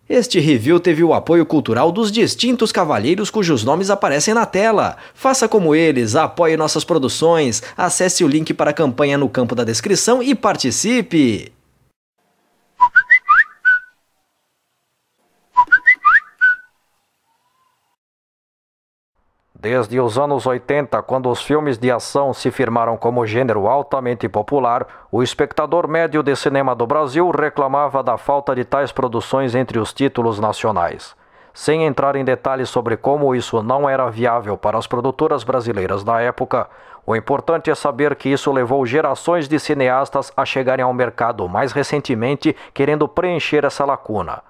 Este review teve o apoio cultural dos distintos cavalheiros cujos nomes aparecem na tela. Faça como eles, apoie nossas produções, acesse o link para a campanha no campo da descrição e participe! Desde os anos 80, quando os filmes de ação se firmaram como gênero altamente popular, o espectador médio de cinema do Brasil reclamava da falta de tais produções entre os títulos nacionais. Sem entrar em detalhes sobre como isso não era viável para as produtoras brasileiras da época, o importante é saber que isso levou gerações de cineastas a chegarem ao mercado mais recentemente querendo preencher essa lacuna.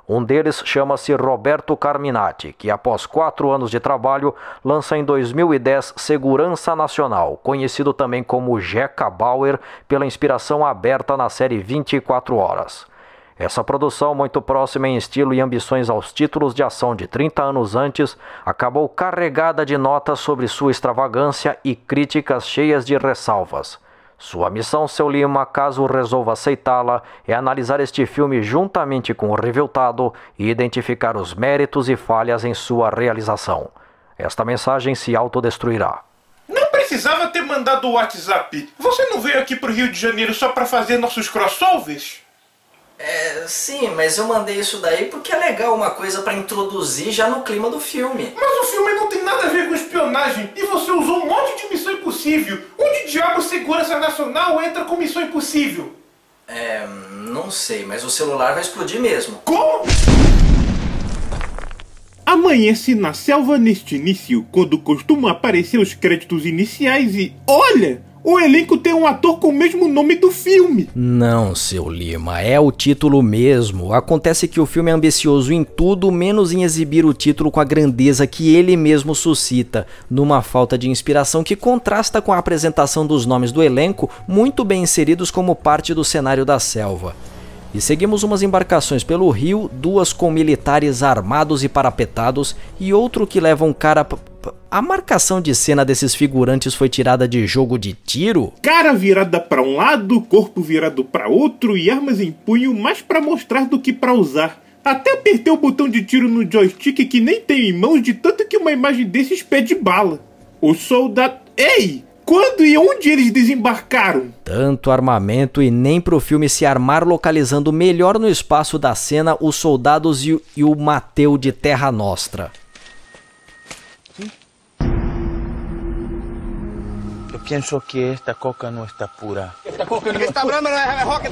Um deles chama-se Roberto Carminati, que após 4 anos de trabalho, lança em 2010 Segurança Nacional, conhecido também como Jeca Bauer, pela inspiração aberta na série 24 Horas. Essa produção, muito próxima em estilo e ambições aos títulos de ação de 30 anos antes, acabou carregada de notas sobre sua extravagância e críticas cheias de ressalvas. Sua missão, seu Lima, caso resolva aceitá-la, é analisar este filme juntamente com o reviltado e identificar os méritos e falhas em sua realização. Esta mensagem se autodestruirá. Não precisava ter mandado o WhatsApp. Você não veio aqui pro Rio de Janeiro só pra fazer nossos crossovers? Sim, mas eu mandei isso daí porque é legal uma coisa pra introduzir já no clima do filme. Mas o filme não tem nada a ver com espionagem e você usou um monte de Missão Impossível. Onde diabo Segurança Nacional entra com Missão Impossível? Não sei, mas o celular vai explodir mesmo. Como? Amanhece na selva neste início, quando costumam aparecer os créditos iniciais e... olha! O elenco tem um ator com o mesmo nome do filme. Não, seu Lima, é o título mesmo. Acontece que o filme é ambicioso em tudo, menos em exibir o título com a grandeza que ele mesmo suscita, numa falta de inspiração que contrasta com a apresentação dos nomes do elenco, muito bem inseridos como parte do cenário da selva. E seguimos umas embarcações pelo rio, 2 com militares armados e parapetados, e outro que leva um cara... A marcação de cena desses figurantes foi tirada de jogo de tiro? Cara virada pra um lado, corpo virado pra outro e armas em punho mais pra mostrar do que pra usar. Até apertei o botão de tiro no joystick que nem tenho em mãos de tanto que uma imagem desses pede bala. O soldado... Ei! Quando e onde eles desembarcaram? Tanto armamento e nem pro filme se armar localizando melhor no espaço da cena os soldados e o Mateu de Terra Nostra. Yo pienso que esta coca no está pura. Esta coca no está hablando de rock,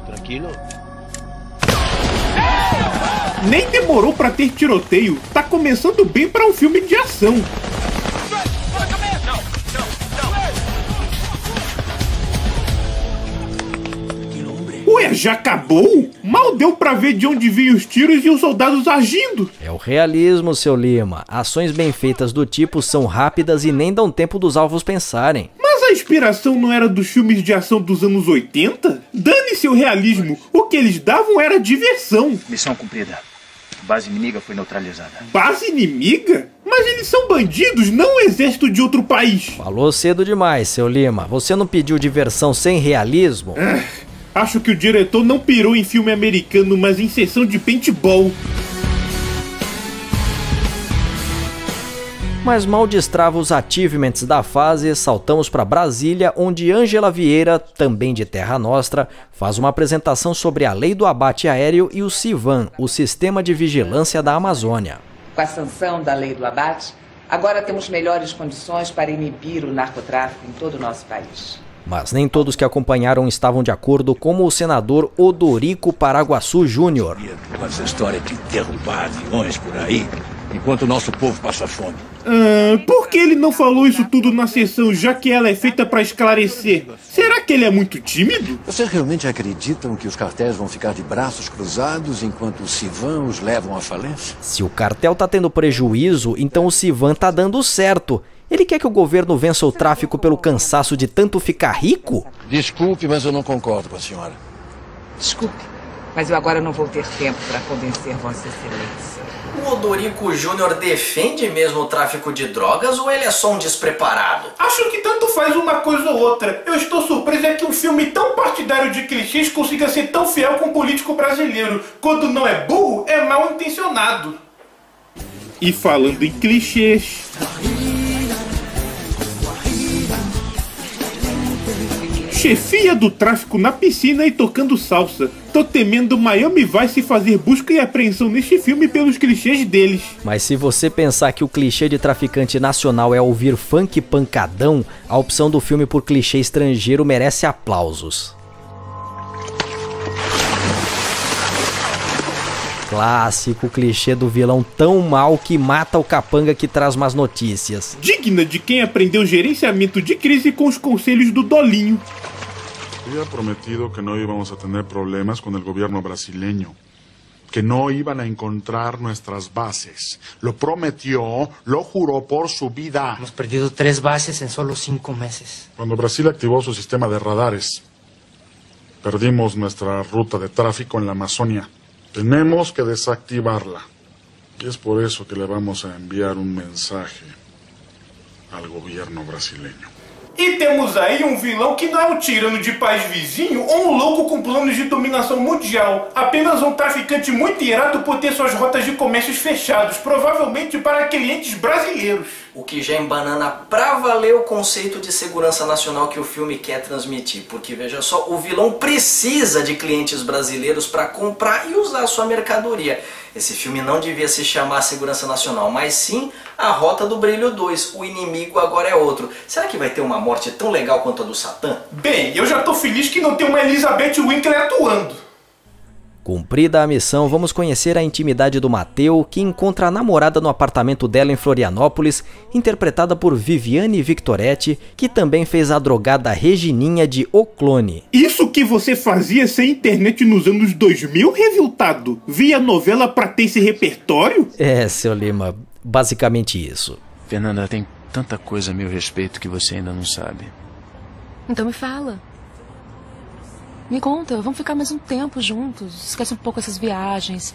Tranquilo. Nem demorou pra ter tiroteio. Tá começando bem pra um filme de ação. Ué, já acabou? Mal deu pra ver de onde vinham os tiros e os soldados agindo. É o realismo, seu Lima. Ações bem feitas do tipo são rápidas e nem dão tempo dos alvos pensarem. Mas a inspiração não era dos filmes de ação dos anos 80? Dane-se o realismo. O que eles davam era diversão. Missão cumprida. Base inimiga foi neutralizada. Base inimiga? Mas eles são bandidos, não um exército de outro país. Falou cedo demais, seu Lima. Você não pediu diversão sem realismo? Acho que o diretor não pirou em filme americano, mas em sessão de paintball. Mas mal destrava os achievements da fase, saltamos para Brasília, onde Ângela Vieira, também de Terra Nostra, faz uma apresentação sobre a Lei do Abate Aéreo e o CIVAM, o Sistema de Vigilância da Amazônia. Com a sanção da Lei do Abate, agora temos melhores condições para inibir o narcotráfico em todo o nosso país. Mas nem todos que acompanharam estavam de acordo, como o senador Odorico Paraguaçu Júnior. Com essa história de derrubar aviões por aí, enquanto o nosso povo passa fome. Por que ele não falou isso tudo na sessão, já que ela é feita para esclarecer? Será que ele é muito tímido? Vocês realmente acreditam que os cartéis vão ficar de braços cruzados enquanto o CIVAM os levam à falência? Se o cartel tá tendo prejuízo, então o CIVAM tá dando certo. Ele quer que o governo vença o tráfico pelo cansaço de tanto ficar rico? Desculpe, mas eu não concordo com a senhora. Desculpe, Mas eu agora não vou ter tempo para convencer Vossa Excelência. O Odorico Júnior defende mesmo o tráfico de drogas ou ele é só um despreparado? Acho que tanto faz uma coisa ou outra. Eu estou surpreso que um filme tão partidário de clichês consiga ser tão fiel com um político brasileiro. Quando não é burro, é mal intencionado. E falando em clichês... chefia do tráfico na piscina e tocando salsa. Tô temendo Miami Vice fazer busca e apreensão neste filme pelos clichês deles. Mas se você pensar que o clichê de traficante nacional é ouvir funk pancadão, a opção do filme por clichê estrangeiro merece aplausos. Clássico clichê do vilão tão mal que mata o capanga que traz más notícias. Digna de quem aprendeu gerenciamento de crise com os conselhos do Dolinho. Había prometido que no íbamos a tener problemas con el gobierno brasileño, que no iban a encontrar nuestras bases. Lo prometió, lo juró por su vida. Hemos perdido 3 bases en solo 5 meses. Cuando Brasil activó su sistema de radares, perdimos nuestra ruta de tráfico en la Amazonia. Tenemos que desactivarla. Y es por eso que le vamos a enviar un mensaje al gobierno brasileño. E temos aí um vilão que não é um tirano de país vizinho ou um louco com planos de dominação mundial. Apenas um traficante muito irado por ter suas rotas de comércios fechados, provavelmente para clientes brasileiros. O que já embanana pra valer o conceito de segurança nacional que o filme quer transmitir. Porque veja só, o vilão precisa de clientes brasileiros para comprar e usar sua mercadoria. Esse filme não devia se chamar Segurança Nacional, mas sim A Rota do Brilho 2. O inimigo agora é outro. Será que vai ter uma morte tão legal quanto a do Satã? Bem, eu já tô feliz que não tem uma Elizabeth Winkler atuando. Cumprida a missão, vamos conhecer a intimidade do Mateu, que encontra a namorada no apartamento dela em Florianópolis, interpretada por Viviane Victoretti, que também fez a drogada Regininha de O Clone. Isso que você fazia sem internet nos anos 2000, reviltado? Via novela pra ter esse repertório? É, seu Lima, basicamente isso. Fernanda, tem tanta coisa a meu respeito que você ainda não sabe. Então me fala. Me conta, vamos ficar mais um tempo juntos. Esquece um pouco essas viagens.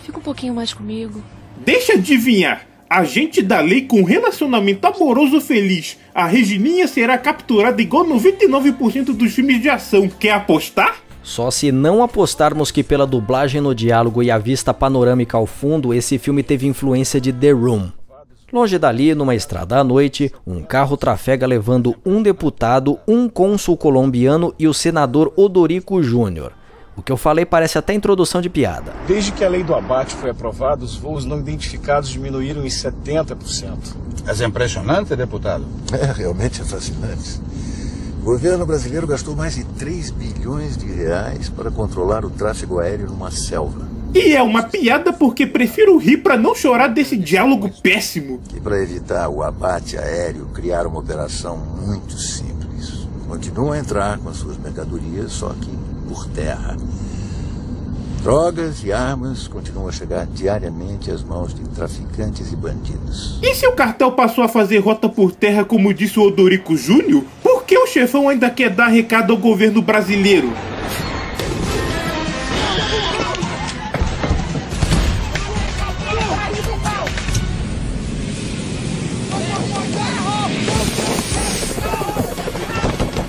Fica um pouquinho mais comigo. Deixa adivinhar. Agente da lei com relacionamento amoroso feliz. A Regininha será capturada igual 99% dos filmes de ação. Quer apostar? Só se não apostarmos que pela dublagem no diálogo e a vista panorâmica ao fundo, esse filme teve influência de The Room. Longe dali, numa estrada à noite, um carro trafega levando um deputado, um cônsul colombiano e o senador Odorico Júnior. O que eu falei parece até introdução de piada. Desde que a lei do abate foi aprovada, os voos não identificados diminuíram em 70%. É impressionante, deputado. Realmente é fascinante. O governo brasileiro gastou mais de 3 bilhões de reais para controlar o tráfego aéreo numa selva. E é uma piada porque prefiro rir pra não chorar desse diálogo péssimo. E para evitar o abate aéreo, criaram uma operação muito simples. Continuam a entrar com as suas mercadorias, só que por terra. Drogas e armas continuam a chegar diariamente às mãos de traficantes e bandidos. E se o cartel passou a fazer rota por terra, como disse o Odorico Júnior, por que o chefão ainda quer dar recado ao governo brasileiro?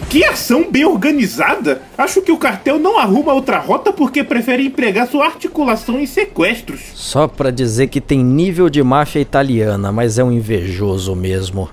Que ação bem organizada! Acho que o cartel não arruma outra rota porque prefere empregar sua articulação em sequestros. Só pra dizer que tem nível de máfia italiana, mas é um invejoso mesmo.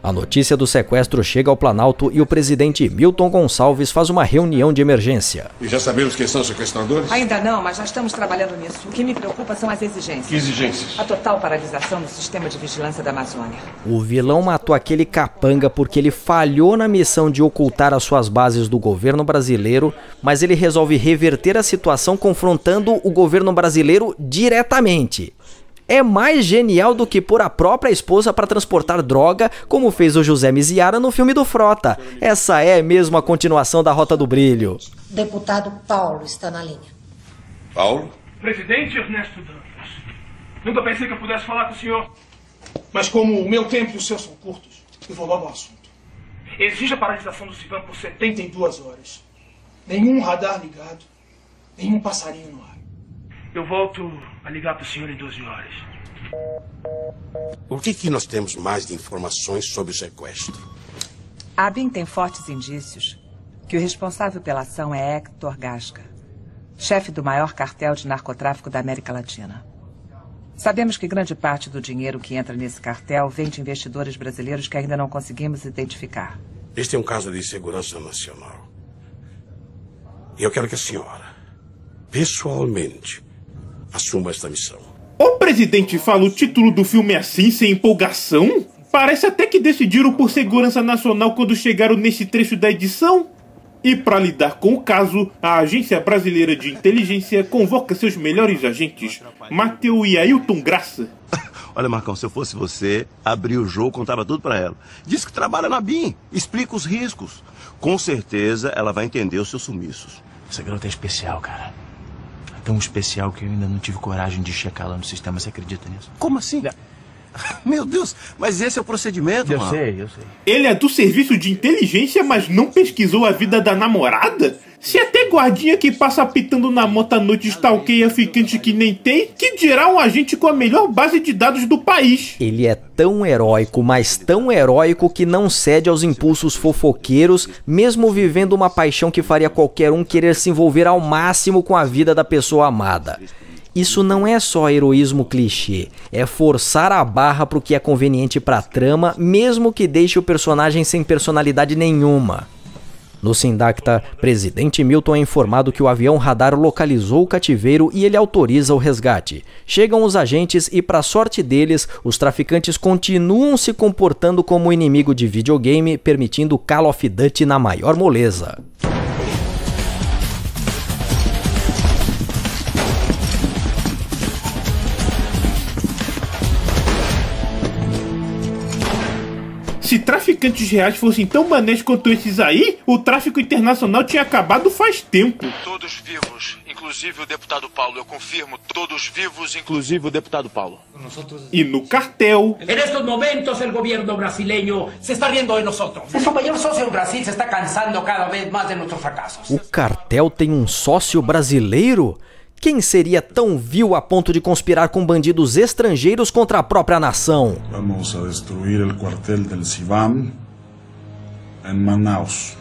A notícia do sequestro chega ao Planalto e o presidente Milton Gonçalves faz uma reunião de emergência. E já sabemos quem são os sequestradores? Ainda não, mas já estamos trabalhando nisso. O que me preocupa são as exigências. Que exigências? A total paralisação do sistema de vigilância da Amazônia. O vilão matou aquele capanga porque ele falhou na missão de ocultar as suas bases do governo brasileiro, mas ele resolve reverter a situação confrontando o governo brasileiro diretamente. É mais genial do que pôr a própria esposa para transportar droga, como fez o José Miziara no filme do Frota. Essa é mesmo a continuação da Rota do Brilho. Deputado Paulo está na linha. Paulo? Presidente Ernesto Dantas, nunca pensei que eu pudesse falar com o senhor. Mas como o meu tempo e o seu são curtos, eu vou logo ao assunto. Exige a paralisação do CIVAM por 72 horas. Nenhum radar ligado, Tem um passarinho no ar. Eu volto a ligar pro senhor em 12 horas. O que nós temos mais de informações sobre o sequestro? A ABIN tem fortes indícios que o responsável pela ação é Héctor Gasca, chefe do maior cartel de narcotráfico da América Latina. Sabemos que grande parte do dinheiro que entra nesse cartel vem de investidores brasileiros que ainda não conseguimos identificar. Este é um caso de segurança nacional. E eu quero que a senhora, pessoalmente, assuma esta missão. O presidente fala o título do filme assim, sem empolgação? Parece até que decidiram por segurança nacional quando chegaram nesse trecho da edição. E para lidar com o caso, a Agência Brasileira de Inteligência convoca seus melhores agentes, Mateu e Ailton Graça. Olha, Marcão, se eu fosse você, abria o jogo, contava tudo pra ela. Diz que trabalha na BIM, explica os riscos. Com certeza ela vai entender os seus sumiços. Essa garota é especial, cara. É tão especial que eu ainda não tive coragem de checar lá no sistema. Você acredita nisso? Como assim? Meu Deus, mas esse é o procedimento, eu mano. sei. Ele é do serviço de inteligência, mas não pesquisou a vida da namorada? Se até guardinha que passa apitando na moto à noite stalkeia ficante que nem tem, que dirá um agente com a melhor base de dados do país? Ele é tão heróico, mas tão heróico que não cede aos impulsos fofoqueiros, mesmo vivendo uma paixão que faria qualquer um querer se envolver ao máximo com a vida da pessoa amada. Isso não é só heroísmo clichê, é forçar a barra pro que é conveniente pra trama, mesmo que deixe o personagem sem personalidade nenhuma. No Sindacta, presidente Milton é informado que o avião radar localizou o cativeiro e ele autoriza o resgate. Chegam os agentes e, para sorte deles, os traficantes continuam se comportando como inimigo de videogame, permitindo Call of Duty na maior moleza. Se traficantes reais fossem tão manés quanto esses aí, o tráfico internacional tinha acabado faz tempo. Todos vivos, inclusive o deputado Paulo. Eu confirmo, todos vivos, inclusive o deputado Paulo. E no cartel... En estos momentos el gobierno brasileño se está riendo de nosotros. Nuestro mayor socio en Brasil se está cansando cada vez más de nuestros fracasos. O cartel tem um sócio brasileiro? Quem seria tão vil a ponto de conspirar com bandidos estrangeiros contra a própria nação? Vamos a destruir o quartel del CIVAM em Manaus.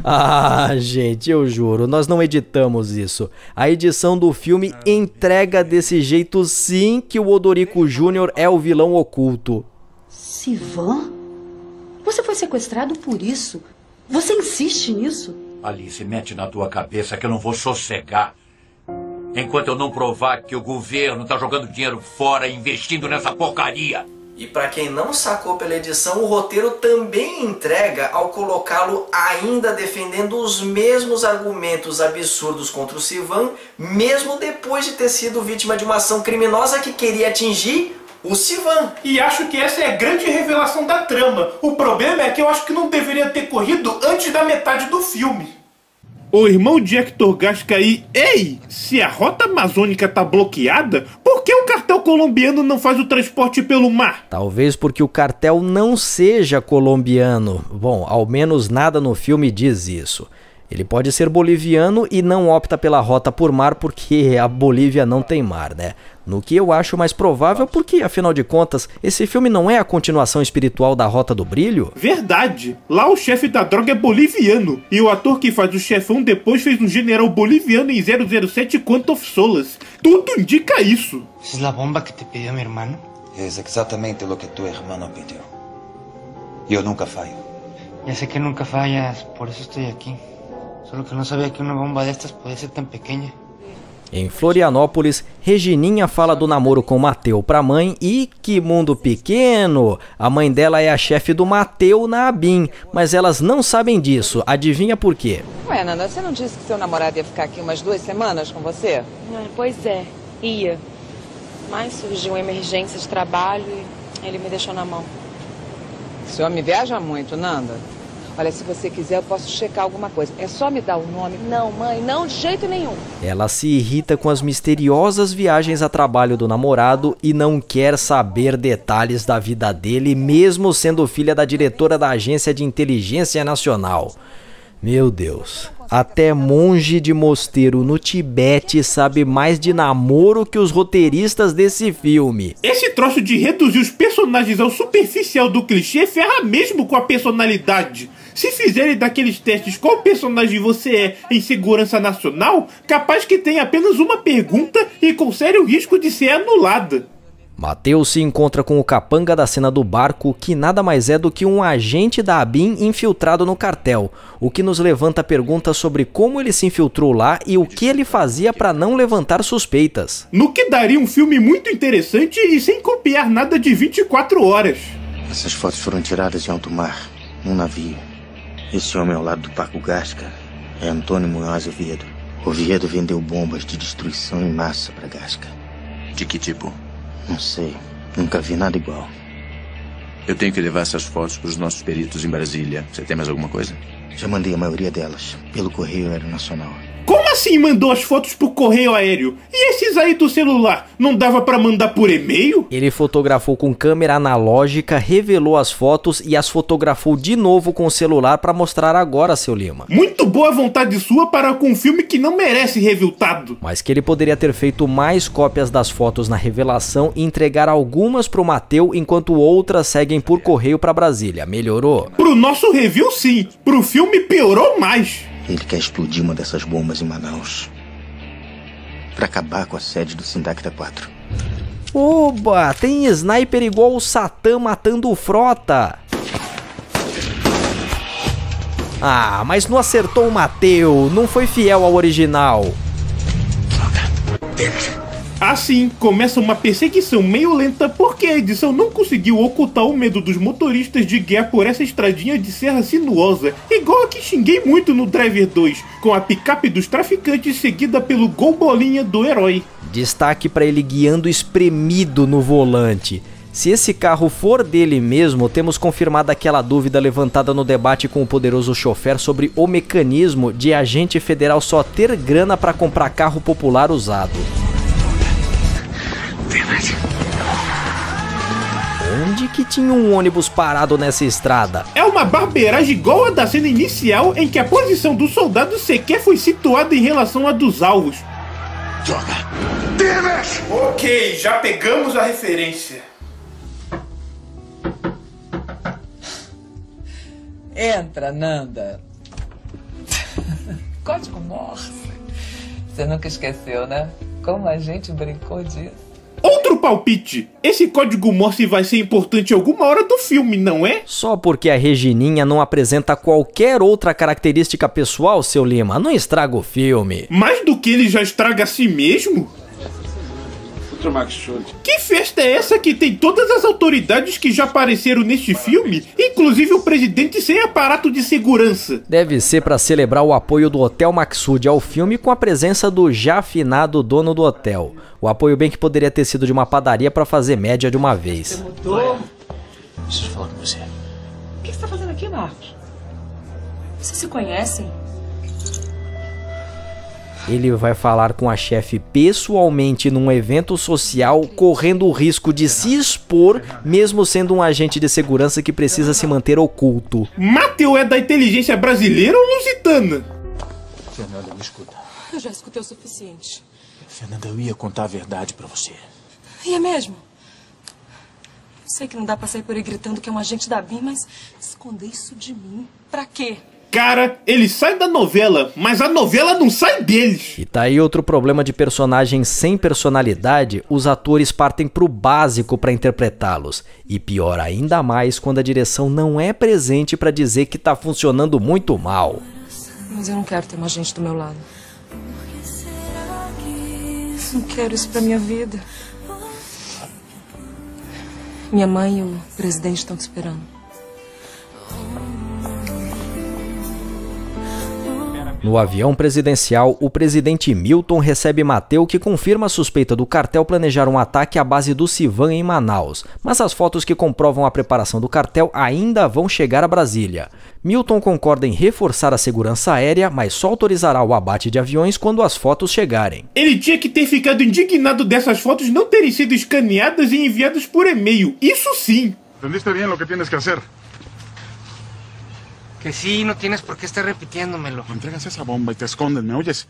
Ah, gente, eu juro, nós não editamos isso. A edição do filme entrega desse jeito sim que o Odorico Júnior é o vilão oculto. Sivan? Você foi sequestrado por isso? Você insiste nisso? Alice, mete na tua cabeça que eu não vou sossegar enquanto eu não provar que o governo tá jogando dinheiro fora e investindo nessa porcaria. E para quem não sacou pela edição, o roteiro também entrega ao colocá-lo ainda defendendo os mesmos argumentos absurdos contra o Sivan, mesmo depois de ter sido vítima de uma ação criminosa que queria atingir o Sivan. E acho que essa é a grande revelação da trama. O problema é que eu acho que não deveria ter corrido antes da metade do filme. O irmão de Héctor Gasca aí... Ei, se a rota amazônica tá bloqueada, por que o cartel colombiano não faz o transporte pelo mar? Talvez porque o cartel não seja colombiano. Bom, ao menos nada no filme diz isso. Ele pode ser boliviano e não opta pela rota por mar porque a Bolívia não tem mar, né? No que eu acho mais provável porque, afinal de contas, esse filme não é a continuação espiritual da Rota do Brilho? Verdade! Lá o chefe da droga é boliviano. E o ator que faz o chefão depois fez um general boliviano em 007 Quantum of Solace. Tudo indica isso. ¿Es la bomba que te pidió mi hermano? Es exactamente lo que tu hermano pidió. Yo nunca fallo. Ya sé que nunca fallas, por eso estoy aquí. Solo que no sabía que una bomba de estas podía ser tan pequeña. Em Florianópolis, Regininha fala do namoro com Mateu pra mãe e, que mundo pequeno, a mãe dela é a chefe do Mateu na ABIN, mas elas não sabem disso. Adivinha por quê? Ué, Nanda, você não disse que seu namorado ia ficar aqui umas 2 semanas com você? Pois é, ia. Mas surgiu uma emergência de trabalho e ele me deixou na mão. Esse homem viaja muito, Nanda. Olha, se você quiser, eu posso checar alguma coisa. É só me dar o nome. Não, mãe, não, de jeito nenhum. Ela se irrita com as misteriosas viagens a trabalho do namorado e não quer saber detalhes da vida dele, mesmo sendo filha da diretora da Agência de Inteligência Nacional. Meu Deus, até monge de mosteiro no Tibete sabe mais de namoro que os roteiristas desse filme. Esse troço de reduzir os personagens ao superficial do clichê ferra mesmo com a personalidade. Se fizerem daqueles testes qual personagem você é em segurança nacional, capaz que tenha apenas uma pergunta e com sério risco de ser anulada. Mateus se encontra com o capanga da cena do barco, que nada mais é do que um agente da ABIN infiltrado no cartel, o que nos levanta perguntas sobre como ele se infiltrou lá e o que ele fazia para não levantar suspeitas. No que daria um filme muito interessante e sem copiar nada de 24 horas. Essas fotos foram tiradas em alto mar, num navio. Esse homem ao lado do Paco Gasca é Antônio Munhoz Oviedo. Oviedo vendeu bombas de destruição em massa para Gasca. De que tipo? Não sei, nunca vi nada igual. Eu tenho que levar essas fotos para os nossos peritos em Brasília. Você tem mais alguma coisa? Já mandei a maioria delas, pelo Correio Aeronacional. Como assim mandou as fotos pro correio aéreo? E esses aí do celular, não dava pra mandar por e-mail? Ele fotografou com câmera analógica, revelou as fotos e as fotografou de novo com o celular pra mostrar agora, seu Lima. Muito boa vontade sua para com um filme que não merece reviltado. Mas que ele poderia ter feito mais cópias das fotos na revelação e entregar algumas pro Mateu, enquanto outras seguem por correio pra Brasília. Melhorou? Pro nosso review sim, pro filme piorou mais. Ele quer explodir uma dessas bombas em Manaus pra acabar com a sede do Sindacta 4. Oba, tem sniper igual o Satã matando o Frota. Ah, mas não acertou o Mateu, não foi fiel ao original. Assim, começa uma perseguição meio lenta porque a edição não conseguiu ocultar o medo dos motoristas de guiar por essa estradinha de serra sinuosa, igual a que xinguei muito no Driver 2, com a picape dos traficantes seguida pelo Gol Bolinha do herói. Destaque para ele guiando espremido no volante. Se esse carro for dele mesmo, temos confirmado aquela dúvida levantada no debate com o poderoso chofer sobre o mecanismo de agente federal só ter grana para comprar carro popular usado. Verdade. Onde que tinha um ônibus parado nessa estrada? É uma barbeiragem igual a da cena inicial, em que a posição do soldado sequer foi situada em relação à dos alvos. Droga! Ok, já pegamos a referência. Entra, Nanda. Código Morse. Você nunca esqueceu, né? Como a gente brincou disso. Outro palpite, esse código Morse vai ser importante alguma hora do filme, não é? Só porque a Regininha não apresenta qualquer outra característica pessoal, seu Lima, não estraga o filme. Mais do que ele já estraga a si mesmo? Que festa é essa que tem todas as autoridades que já apareceram neste filme, inclusive o presidente sem aparato de segurança? Deve ser para celebrar o apoio do Hotel Maxud ao filme com a presença do já finado dono do hotel. O apoio bem que poderia ter sido de uma padaria para fazer média de uma vez. Preciso falar com você. O que você tá fazendo aqui, Marcos? Vocês se conhecem? Ele vai falar com a chefe pessoalmente num evento social, correndo o risco de se expor, mesmo sendo um agente de segurança que precisa se manter oculto. Mateu é da inteligência brasileira ou lusitana? Fernanda, me escuta. Eu já escutei o suficiente. Fernanda, eu ia contar a verdade pra você. E é mesmo? Sei que não dá pra sair por aí gritando que é um agente da BIM, mas esconder isso de mim, pra quê? Cara, eles saem da novela, mas a novela não sai deles. E tá aí outro problema de personagens sem personalidade, os atores partem pro básico pra interpretá-los. E pior ainda mais quando a direção não é presente pra dizer que tá funcionando muito mal. Mas eu não quero ter uma gente do meu lado. Não quero isso pra minha vida. Minha mãe e o presidente estão te esperando. No avião presidencial, o presidente Milton recebe Mateu, que confirma a suspeita do cartel planejar um ataque à base do Civan em Manaus. Mas as fotos que comprovam a preparação do cartel ainda vão chegar a Brasília. Milton concorda em reforçar a segurança aérea, mas só autorizará o abate de aviões quando as fotos chegarem. Ele tinha que ter ficado indignado dessas fotos não terem sido escaneadas e enviadas por e-mail. Isso sim. ¿Entendiste bien lo que tienes que hacer? Que sí, no tienes por qué estar repitiéndomelo. Entregas esa bomba y te esconden, ¿me oyes?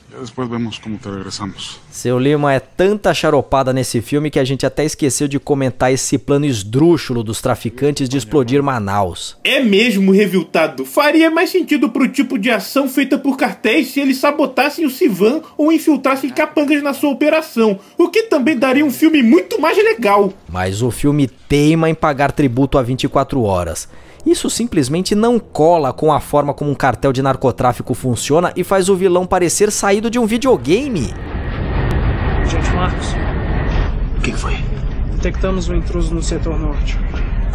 Ya después vemos cómo te regresamos. Seu Lima, é tanta charopada nesse filme que a gente até esqueceu de comentar esse plano esdrúxulo dos traficantes de explodir Manaus. É mesmo, reviltado. Faria mais sentido pro tipo de ação feita por cartéis se eles sabotassem o Civan ou infiltrassem capangas na sua operação, o que também daria um filme muito mais legal. Mas o filme teima em pagar tributo a 24 horas. Isso simplesmente não cola com a forma como um cartel de narcotráfico funciona e faz o vilão parecer saído de um videogame. Gente, Marcos. O que foi? Detectamos um intruso no setor norte.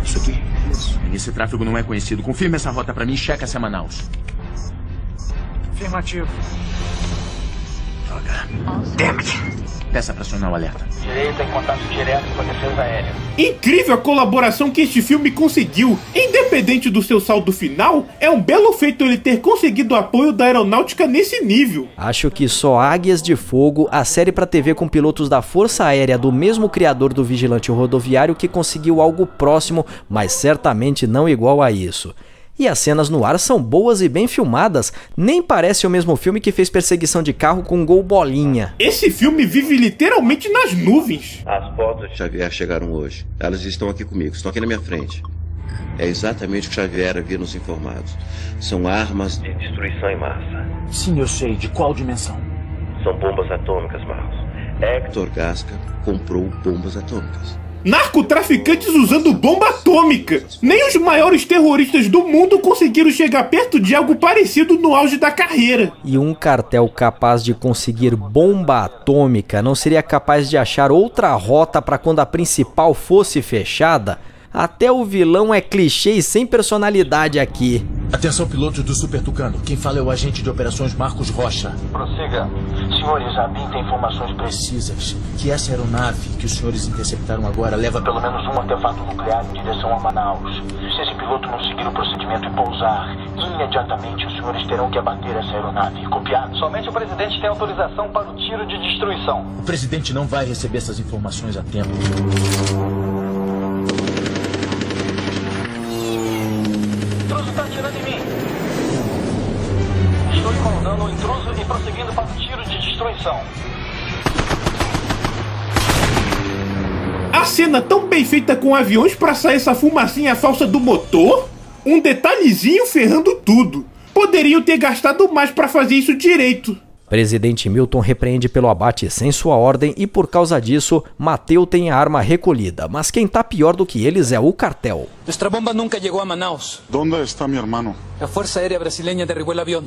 Isso aqui? Isso. Esse tráfego não é conhecido. Confirma essa rota pra mim e checa se é Manaus. Afirmativo. Droga. Damn it. Peça pra acionar o alerta. Direita em contato direto com a defesa aérea. Incrível a colaboração que este filme conseguiu. Independente do seu saldo final, é um belo feito ele ter conseguido o apoio da aeronáutica nesse nível. Acho que só Águias de Fogo, a série pra TV com pilotos da Força Aérea do mesmo criador do Vigilante Rodoviário, que conseguiu algo próximo, mas certamente não igual a isso. E as cenas no ar são boas e bem filmadas, nem parece o mesmo filme que fez Perseguição de Carro com Gol Bolinha. Esse filme vive literalmente nas nuvens. As fotos de Xavier chegaram hoje. Elas estão aqui comigo, estão aqui na minha frente. É exatamente o que Xavier havia nos informado. São armas de destruição em massa. Sim, eu sei. De qual dimensão? São bombas atômicas, Marcos. Hector Gasca comprou bombas atômicas. Narcotraficantes usando bomba atômica. Nem os maiores terroristas do mundo conseguiram chegar perto de algo parecido no auge da carreira. E um cartel capaz de conseguir bomba atômica não seria capaz de achar outra rota para quando a principal fosse fechada? Até o vilão é clichê e sem personalidade aqui. Atenção, pilotos do Super Tucano. Quem fala é o agente de operações Marcos Rocha. Prossiga. Senhores, a BIM tem informações precisas. Que essa aeronave que os senhores interceptaram agora leva pelo menos um artefato nuclear em direção a Manaus. Se esse piloto não seguir o procedimento e pousar, imediatamente os senhores terão que abater essa aeronave. Copiado? Somente o presidente tem autorização para o tiro de destruição. O presidente não vai receber essas informações a tempo. Está atirando em mim. Estou incomodando o intruso e prosseguindo para o tiro de destruição. A cena tão bem feita com aviões pra sair essa fumacinha falsa do motor? Um detalhezinho ferrando tudo. Poderiam ter gastado mais pra fazer isso direito. Presidente Milton repreende pelo abate sem sua ordem e por causa disso, Mateu tem a arma recolhida. Mas quem tá pior do que eles é o cartel. Nuestra bomba nunca llegó a Manaus. ¿Dónde está mi hermano? La Fuerza Aérea Brasileña derribó el avión.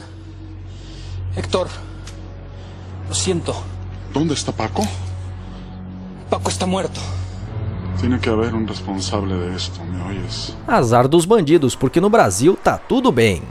Héctor, lo siento. ¿Dónde está Paco? Paco está muerto. Tiene que haber un responsable de esto, ¿me oyes? Azar dos bandidos, porque no Brasil tá tudo bem.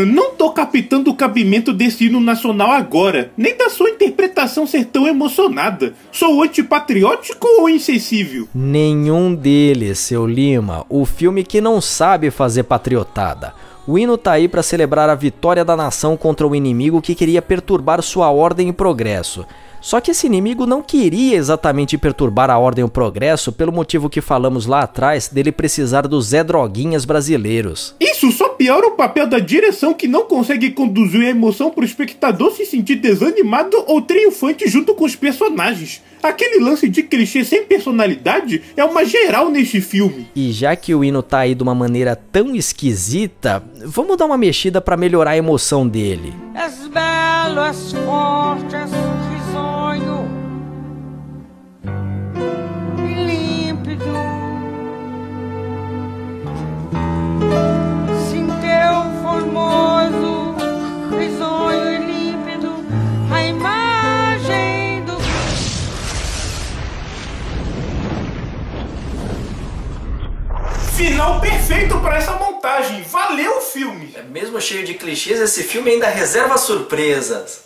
Não tô captando o cabimento desse hino nacional agora, nem da sua interpretação ser tão emocionada. Sou antipatriótico ou insensível? Nenhum deles, seu Lima. O filme que não sabe fazer patriotada. O hino tá aí pra celebrar a vitória da nação contra o inimigo que queria perturbar sua ordem e progresso. Só que esse inimigo não queria exatamente perturbar a ordem e o progresso pelo motivo que falamos lá atrás dele precisar dos Zé Droguinhas brasileiros. Isso só piora o papel da direção, que não consegue conduzir a emoção pro espectador se sentir desanimado ou triunfante junto com os personagens. Aquele lance de clichê sem personalidade é uma geral neste filme. E já que o hino tá aí de uma maneira tão esquisita, vamos dar uma mexida pra melhorar a emoção dele. És belo, és forte, és risonho e límpido. Sim, teu formoso, risonho e límpido, a imagem final perfeito para essa montagem. Valeu o filme. Mesmo cheio de clichês, esse filme ainda reserva surpresas.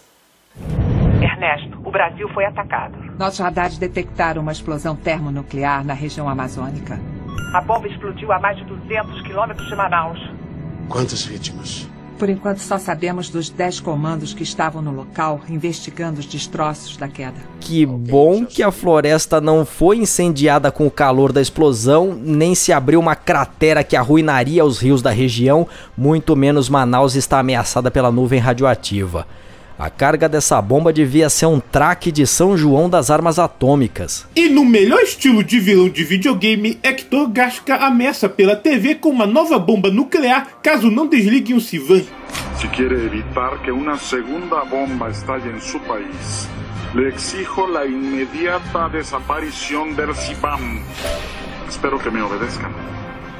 Ernesto, o Brasil foi atacado. Nossos radares detectaram uma explosão termonuclear na região amazônica. A bomba explodiu a mais de 200 quilômetros de Manaus. Quantas vítimas? Por enquanto, só sabemos dos 10 comandos que estavam no local investigando os destroços da queda. Que bom que a floresta não foi incendiada com o calor da explosão, nem se abriu uma cratera que arruinaria os rios da região, muito menos Manaus está ameaçada pela nuvem radioativa. A carga dessa bomba devia ser um traque de São João das armas atômicas. E no melhor estilo de vilão de videogame, Hector Gasca ameaça pela TV com uma nova bomba nuclear caso não desliguem o Sivan. Si quiere evitar que una segunda bomba estalle en su país, le exijo la inmediata desaparición del Sivan. Espero que me obedezcan.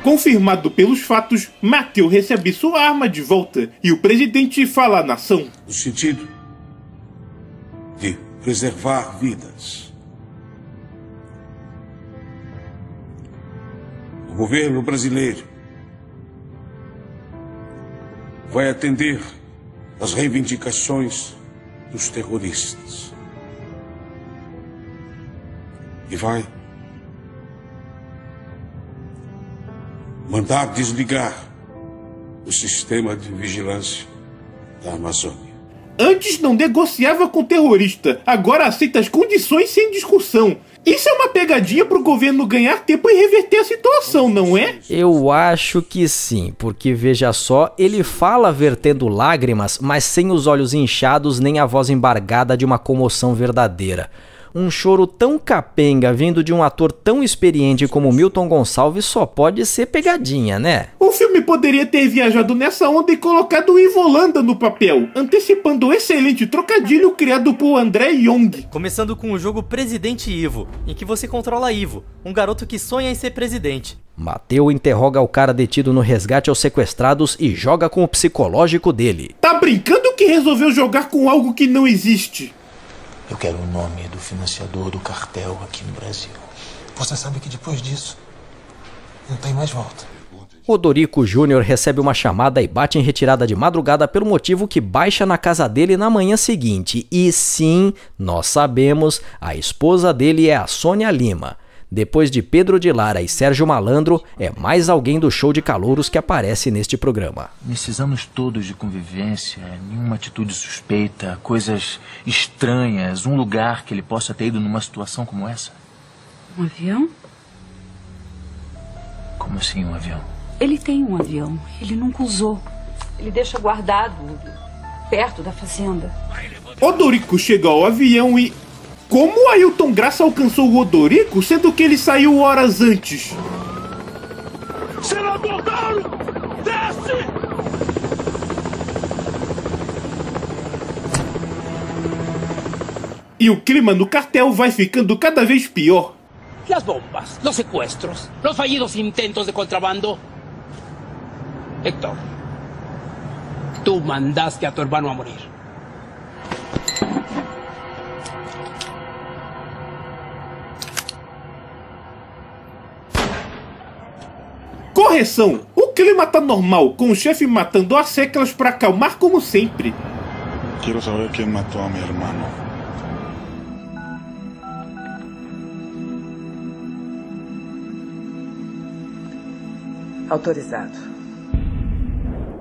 Confirmado pelos fatos, Mateu recebe sua arma de volta e o presidente fala à nação. No sentido de preservar vidas. O governo brasileiro vai atender às reivindicações dos terroristas e vai mandar desligar o sistema de vigilância da Amazônia. Antes não negociava com terrorista, agora aceita as condições sem discussão. Isso é uma pegadinha pro governo ganhar tempo e reverter a situação, não é? Eu acho que sim, porque veja só, ele fala vertendo lágrimas, mas sem os olhos inchados nem a voz embargada de uma comoção verdadeira. Um choro tão capenga vindo de um ator tão experiente como Milton Gonçalves só pode ser pegadinha, né? O filme poderia ter viajado nessa onda e colocado o Ivo Holanda no papel, antecipando o excelente trocadilho criado por André Young. Começando com o jogo Presidente Ivo, em que você controla Ivo, um garoto que sonha em ser presidente. Mateu interroga o cara detido no resgate aos sequestrados e joga com o psicológico dele. Tá brincando que resolveu jogar com algo que não existe? Eu quero o nome do financiador do cartel aqui no Brasil. Você sabe que depois disso, não tem mais volta. Odorico Júnior recebe uma chamada e bate em retirada de madrugada pelo motivo que baixa na casa dele na manhã seguinte. E sim, nós sabemos, a esposa dele é a Sônia Lima. Depois de Pedro de Lara e Sérgio Malandro, é mais alguém do show de calouros que aparece neste programa. Nesses anos todos de convivência, nenhuma atitude suspeita, coisas estranhas, um lugar que ele possa ter ido numa situação como essa? Um avião? Como assim um avião? Ele tem um avião, ele nunca usou. Ele deixa guardado, perto da fazenda. Odorico chega ao avião e... Como Ailton Graça alcançou o Odorico, sendo que ele saiu horas antes? Senador Dauro! Desce! E o clima no cartel vai ficando cada vez pior. Las bombas, los secuestros, los fallidos intentos de contrabando. Héctor, tú mandaste a tu hermano a morir. Correção! O clima tá normal, com o chefe matando as seclas pra acalmar como sempre. Quero saber quem matou a meu irmão. Autorizado.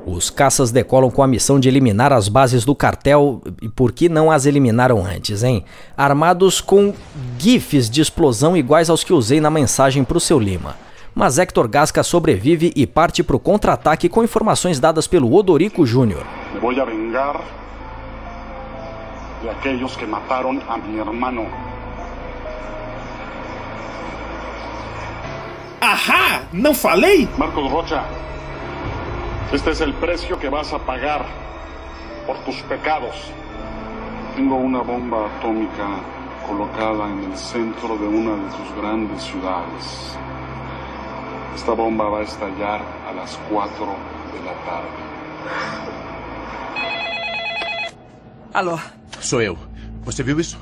Os caças decolam com a missão de eliminar as bases do cartel, e por que não as eliminaram antes, hein? Armados com gifs de explosão iguais aos que usei na mensagem pro seu Lima. Mas Hector Gasca sobrevive e parte para o contra-ataque com informações dadas pelo Odorico Júnior. Me vou a vengar de aqueles que mataram a meu irmão. ¡Ajá! ¿No falei? Marcos Rocha, este es el precio que vas a pagar por tus pecados. Tengo una bomba atómica colocada en el centro de una de tus grandes ciudades. Esta bomba vai estallar a las 4 da tarde. Alô? Sou eu. Você viu isso?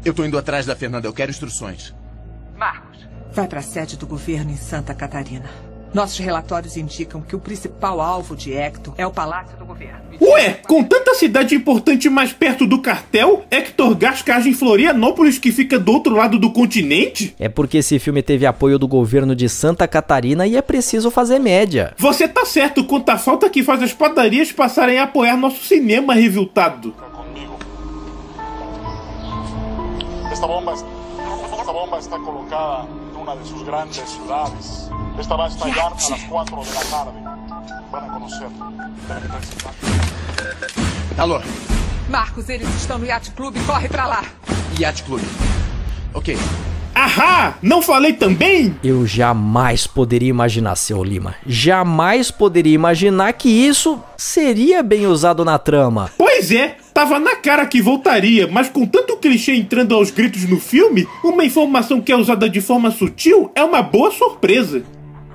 Eu tô indo atrás da Fernanda. Eu quero instruções. Marcos. Vai pra sede do governo em Santa Catarina. Nossos relatórios indicam que o principal alvo de Hector é o Palácio do Governo. Ué, com tanta cidade importante mais perto do cartel, Hector Gasca age em Florianópolis, que fica do outro lado do continente? É porque esse filme teve apoio do governo de Santa Catarina e é preciso fazer média. Você tá certo quanto à falta que faz as padarias passarem a apoiar nosso cinema reviltado. Esta bomba está colocada en una de sus grandes ciudades. Esta va a estallar a las 4 de la tarde. Van a conocer. Alô? Marcos, eles estão no Yacht Club, corre pra lá. Yacht Club. Ok. Ahá! Não falei também? Eu jamais poderia imaginar, seu Lima. Jamais poderia imaginar que isso seria bem usado na trama. Pois é, tava na cara que voltaria, mas com tanto clichê entrando aos gritos no filme, uma informação que é usada de forma sutil é uma boa surpresa.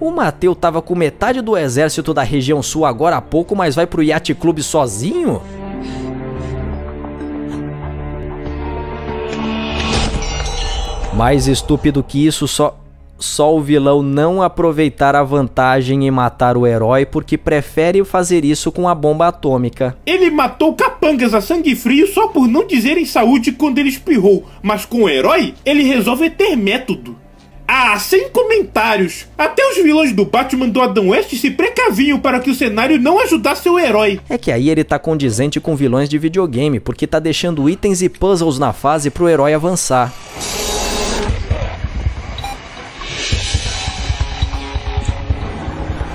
O Mateu tava com metade do exército da região sul agora há pouco, mas vai pro Yacht Club sozinho? Mais estúpido que isso, só o vilão não aproveitar a vantagem e matar o herói porque prefere fazer isso com a bomba atômica. Ele matou capangas a sangue frio só por não dizerem saúde quando ele espirrou, mas com o herói, ele resolve ter método. Ah, sem comentários! Até os vilões do Batman do Adam West se precaviam para que o cenário não ajudasse o herói. É que aí ele tá condizente com vilões de videogame, porque tá deixando itens e puzzles na fase pro herói avançar.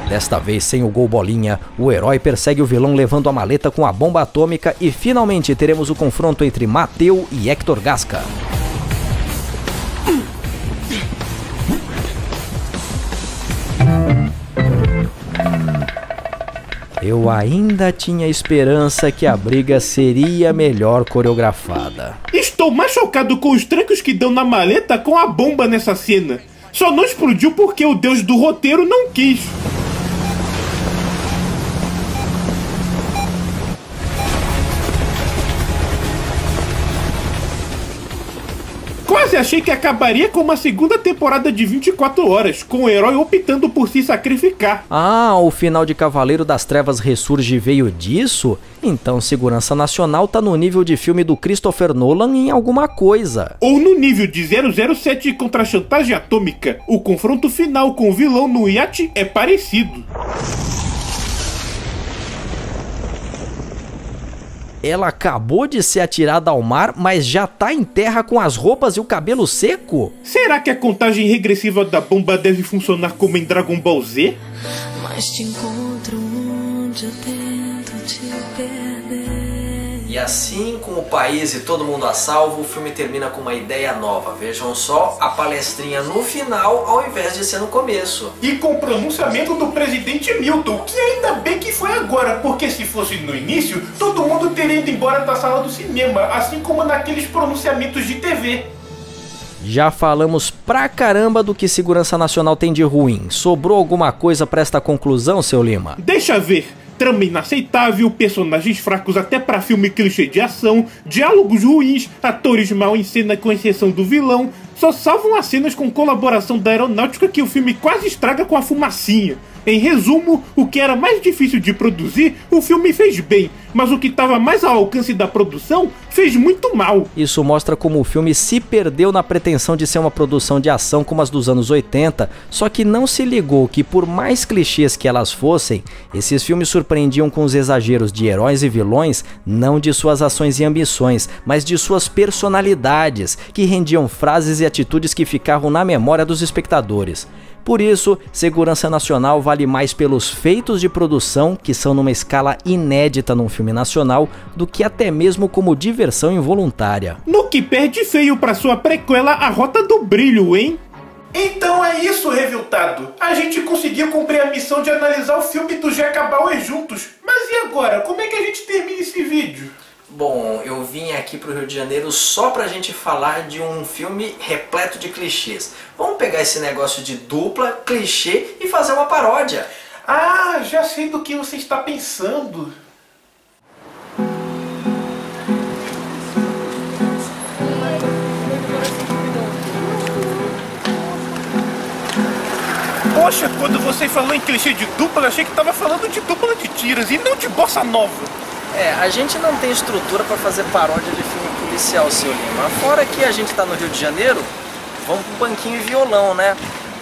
Desta vez, sem o gol bolinha, o herói persegue o vilão levando a maleta com a bomba atômica e finalmente teremos o confronto entre Mateu e Hector Gasca. Eu ainda tinha esperança que a briga seria melhor coreografada. Estou mais chocado com os trancos que dão na maleta com a bomba nessa cena. Só não explodiu porque o deus do roteiro não quis. Quase achei que acabaria com uma segunda temporada de 24 horas, com o herói optando por se sacrificar. Ah, o final de Cavaleiro das Trevas Ressurge veio disso? Então Segurança Nacional tá no nível de filme do Christopher Nolan em alguma coisa. Ou no nível de 007 contra a Chantagem Atômica. O confronto final com o vilão no iate é parecido. Ela acabou de ser atirada ao mar, mas já tá em terra com as roupas e o cabelo seco? Será que a contagem regressiva da bomba deve funcionar como em Dragon Ball Z? Mas te encontro onde eu tento te perder. E assim, com o país e todo mundo a salvo, o filme termina com uma ideia nova. Vejam só, a palestrinha no final, ao invés de ser no começo. E com o pronunciamento do presidente Milton, que ainda bem que foi agora, porque se fosse no início, todo mundo teria ido embora da sala do cinema, assim como naqueles pronunciamentos de TV. Já falamos pra caramba do que Segurança Nacional tem de ruim. Sobrou alguma coisa pra esta conclusão, seu Lima? Deixa ver. Trama inaceitável, personagens fracos até pra filme clichê de ação, diálogos ruins, atores mal em cena com exceção do vilão, só salvam as cenas com colaboração da aeronáutica que o filme quase estraga com a fumacinha. Em resumo, o que era mais difícil de produzir, o filme fez bem, mas o que estava mais ao alcance da produção, fez muito mal. Isso mostra como o filme se perdeu na pretensão de ser uma produção de ação como as dos anos 80, só que não se ligou que por mais clichês que elas fossem, esses filmes surpreendiam com os exageros de heróis e vilões, não de suas ações e ambições, mas de suas personalidades, que rendiam frases e atitudes que ficavam na memória dos espectadores. Por isso, Segurança Nacional vale mais pelos feitos de produção, que são numa escala inédita num filme nacional, do que até mesmo como diversão involuntária. No que perde feio pra sua prequela A Rota do Brilho, hein? Então é isso, reviltado. A gente conseguiu cumprir a missão de analisar o filme do Jeca Bauer juntos. Mas e agora? Como é que a gente termina esse vídeo? Bom, eu vim aqui pro Rio de Janeiro só pra gente falar de um filme repleto de clichês. Vamos pegar esse negócio de dupla, clichê e fazer uma paródia. Ah, já sei do que você está pensando. Poxa, quando você falou em clichê de dupla, eu achei que tava falando de dupla de tiras e não de bossa nova. É, a gente não tem estrutura pra fazer paródia de filme policial, seu Lima. Fora que a gente tá no Rio de Janeiro, vamos pro banquinho e violão, né?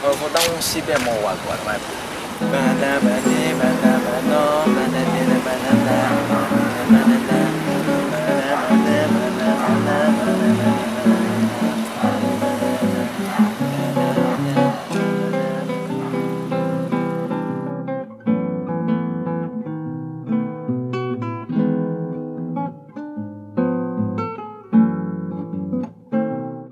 Eu vou dar um si bemol agora, vai.